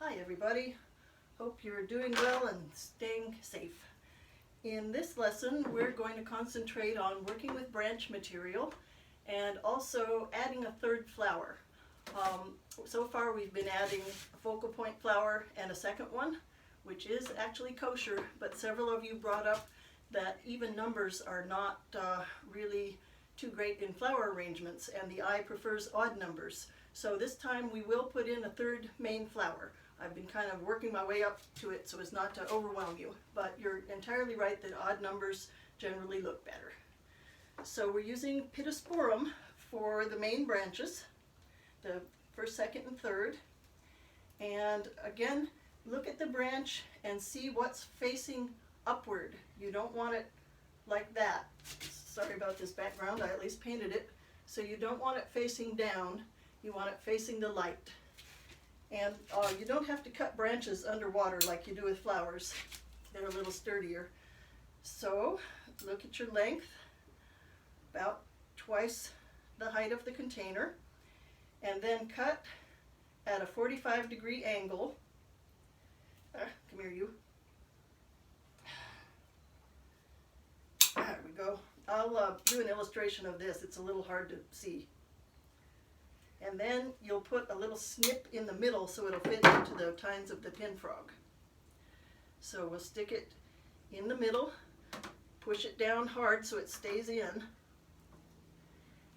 Hi everybody, hope you're doing well and staying safe. In this lesson we're going to concentrate on working with branch material and also adding a third flower. So far we've been adding a focal point flower and a second one, which is actually kosher, but several of you brought up that even numbers are not really too great in flower arrangements, and the eye prefers odd numbers. So this time we will put in a third main flower. I've been kind of working my way up to it so as not to overwhelm you, but you're entirely right that odd numbers generally look better. So we're using pittosporum for the main branches, the first, second, and third. And again, look at the branch and see what's facing upward. You don't want it like that. Sorry about this background, I at least painted it. So you don't want it facing down, you want it facing the light. And you don't have to cut branches underwater like you do with flowers. They're a little sturdier. So look at your length, about twice the height of the container, and then cut at a 45-degree angle. Come here, you. There we go. I'll do an illustration of this. It's a little hard to see. And then you'll put a little snip in the middle so it'll fit into the tines of the pin frog. So we'll stick it in the middle, push it down hard so it stays in,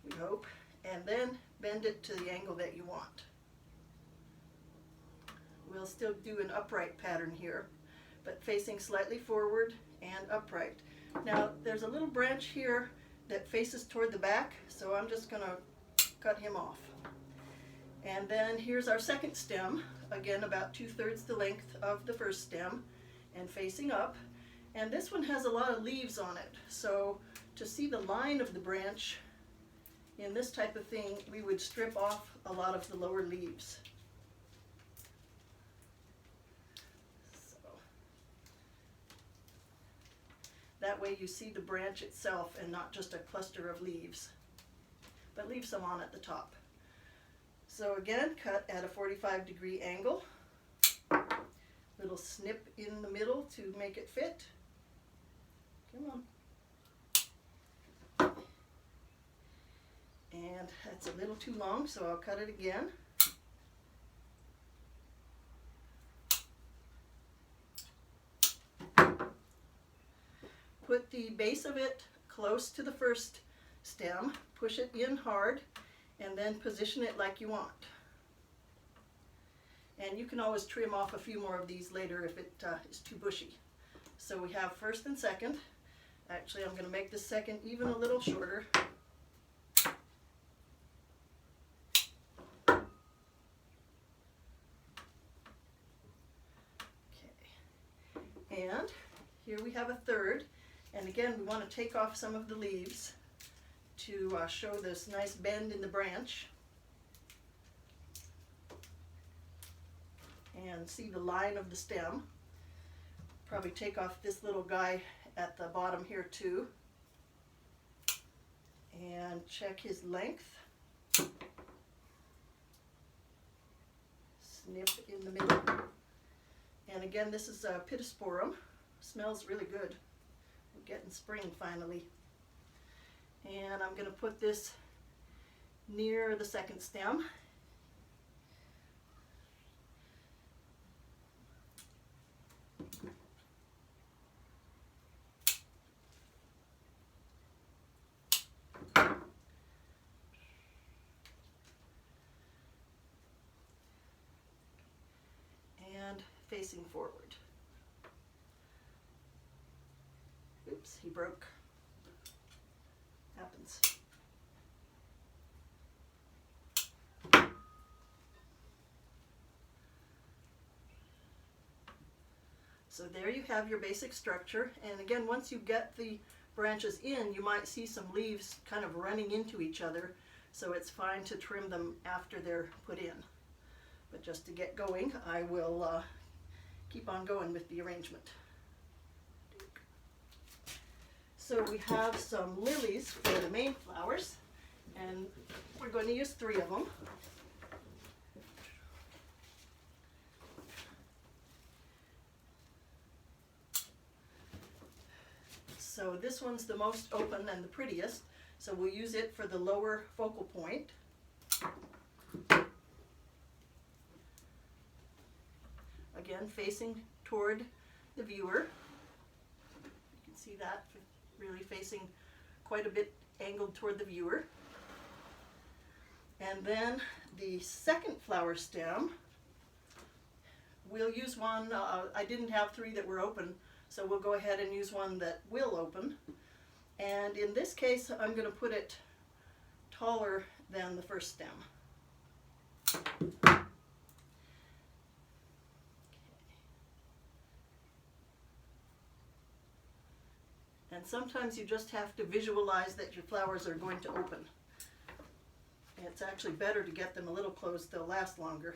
we hope, and then bend it to the angle that you want. We'll still do an upright pattern here, but facing slightly forward and upright. Now there's a little branch here that faces toward the back, so I'm just going to cut him off. And then here's our second stem, again about 2/3 the length of the first stem and facing up. And this one has a lot of leaves on it, so to see the line of the branch in this type of thing, we would strip off a lot of the lower leaves. So that way you see the branch itself and not just a cluster of leaves, but leave some on at the top. So again, cut at a 45-degree angle, little snip in the middle to make it fit. Come on. And that's a little too long, so I'll cut it again. Put the base of it close to the first stem, push it in hard, and then position it like you want. And you can always trim off a few more of these later if it is too bushy. So we have first and second. Actually, I'm going to make the second even a little shorter. Okay. And here we have a third. And again, we want to take off some of the leaves to show this nice bend in the branch and see the line of the stem. Probably take off this little guy at the bottom here too and check his length. Snip in the middle. And again, this is pittosporum. Smells really good. We're getting spring finally. And I'm going to put this near the second stem. And facing forward. Oops, he broke. Happens. So there you have your basic structure, and again, once you get the branches in, you might see some leaves kind of running into each other, so it's fine to trim them after they're put in. But just to get going, I will keep on going with the arrangement. So we have some lilies for the main flowers, and we're going to use 3 of them. So this one's the most open and the prettiest, so we'll use it for the lower focal point. Again, facing toward the viewer. You can see that really facing quite a bit angled toward the viewer. And then the second flower stem, we'll use one, I didn't have 3 that were open, so we'll go ahead and use one that will open. And in this case, I'm going to put it taller than the first stem. And sometimes you just have to visualize that your flowers are going to open. It's actually better to get them a little closed, they'll last longer.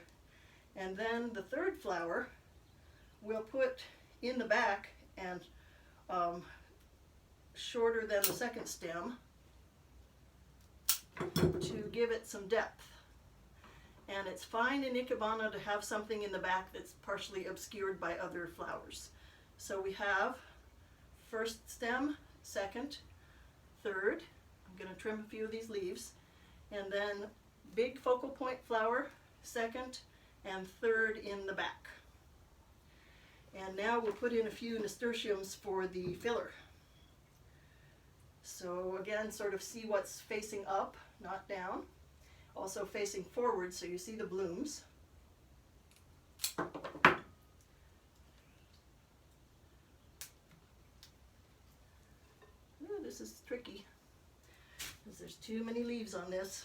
And then the third flower we'll put in the back and shorter than the second stem to give it some depth. And it's fine in Ikebana to have something in the back that's partially obscured by other flowers. So we have first stem, second, third. I'm going to trim a few of these leaves. And then big focal point flower, second and third in the back. And now we'll put in a few nasturtiums for the filler. So again, sort of see what's facing up, not down. Also facing forward so you see the blooms. Ooh, this is tricky because there's too many leaves on this.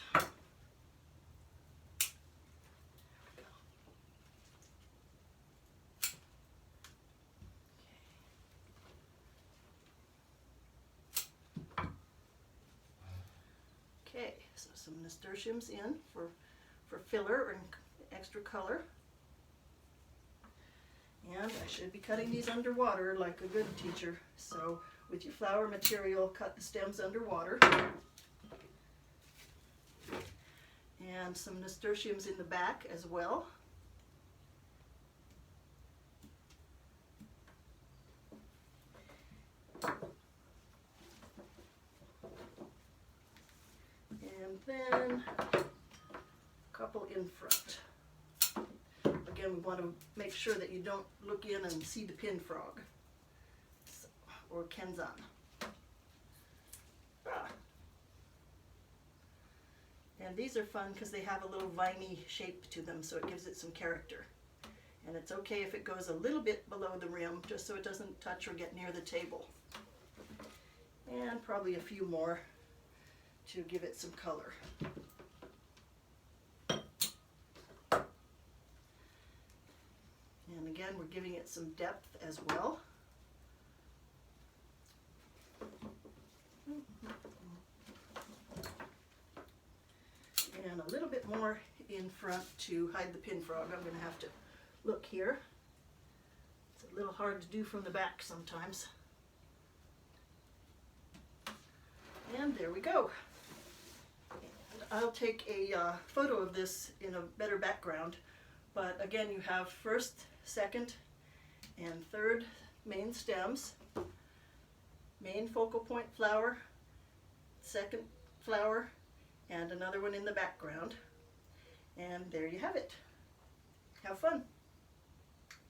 Okay, so some nasturtiums in for filler and extra color. And I should be cutting these underwater like a good teacher. So with your flower material, cut the stems underwater. And some nasturtiums in the back as well. And then a couple in front. Again, we want to make sure that you don't look in and see the pin frog or kenzan. And these are fun because they have a little viney shape to them, so it gives it some character. And it's okay if it goes a little bit below the rim, just so it doesn't touch or get near the table. And probably a few more to give it some color. And again, we're giving it some depth as well. And a little bit more in front to hide the pin frog. I'm going to have to look here. It's a little hard to do from the back sometimes. And there we go. And I'll take a photo of this in a better background. But again, you have first, second, and third main stems, main focal point flower, second flower, and another one in the background. And there you have it. Have fun.